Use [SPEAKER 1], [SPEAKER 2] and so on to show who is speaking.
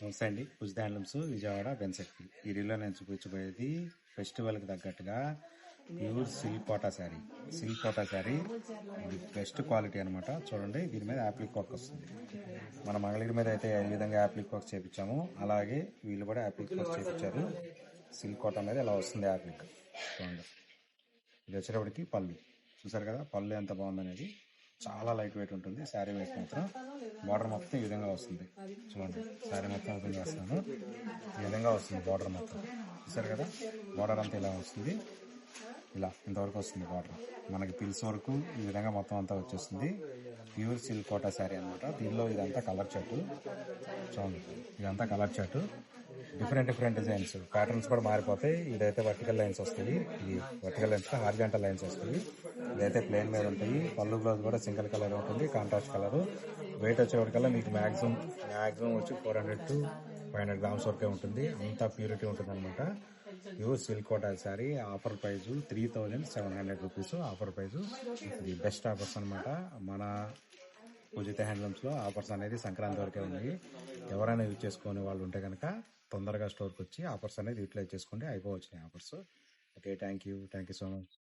[SPEAKER 1] నమస్తే అండి. పూజిత హ్యాండ్లూమ్స్ విజయవాడ బెన్సెక్కి. ఈ రీల్లో నేను చూపించబోయేది ఫెస్టివల్కి తగ్గట్టుగా pure silk Kota sari. Silk Kota sari ఇది బెస్ట్ క్వాలిటీ అనమాట. చూడండి, దీని మీద యాప్లిక్ వర్క్ వస్తుంది. మన మంగళగిరి మీద అయితే ఏ విధంగా యాప్లిక్ వర్క్ చేయించామో అలాగే వీళ్ళు కూడా యాప్లిక్ వర్క్ చేయించారు. సిల్క్ కోటా మీద ఇలా వస్తుంది యాప్లిక్. చూడండి, ఇది వచ్చేటప్పటికి పళ్ళు చూసారు కదా, పళ్ళు ఎంత బాగుందనేది. చాలా లైట్ వెయిట్ ఉంటుంది. శారీ వెయిట్ మాత్రం బార్డర్ మొత్తం ఈ విధంగా వస్తుంది. చూడండి, శారీ మొత్తం ఓపెన్ చేస్తాను. ఈ విధంగా వస్తుంది బార్డర్ మొత్తం. చూసారు కదా, బార్డర్ అంతా ఇలా వస్తుంది. ఇలా ఇంతవరకు వస్తుంది బార్డర్. మనకి పిల్స్ వరకు ఈ విధంగా మొత్తం అంతా వచ్చేస్తుంది. ప్యూర్ సిల్క్ కోటా శారీ అనమాట. దీనిలో ఇదంతా కలర్ చార్ట్. చూడండి, ఇదంతా colour chart. Different designs, patterns కూడా మారిపోతాయి. ఇదైతే వర్టికల్ లైన్స్ వస్తాయి, ఇది వర్టికల్ లైన్స్ హారిజాంటల్ లైన్స్ వస్తాయి. ఇదైతే ప్లేన్ మీద ఉంటాయి. పళ్ళు బ్లౌజ్ కూడా సింగిల్ కలర్ ఉంటుంది, కాంట్రాస్ట్ కలర్. వెయిట్ వచ్చేవాడికల్లా మీకు మ్యాక్సిమం వచ్చి 400 to 500 grams వరకే ఉంటుంది. అంతా ప్యూరిటీ ఉంటుంది అనమాట. Pure silk Kota sari. Offer price 3700 rupees offer price. ఇది బెస్ట్ ఆఫర్స్ అనమాట. మన పూజిత హ్యాండ్లూమ్స్లో ఆఫర్స్ అనేది సంక్రాంతి వరకే ఉన్నాయి. ఎవరైనా యూజ్ చేసుకునే వాళ్ళు ఉంటే కనుక తొందరగా స్టోర్కి వచ్చి ఆఫర్స్ అనేది యూటిలైజ్ చేసుకోండి. అయిపోవచ్చినాయి offers. Okay, thank you so much.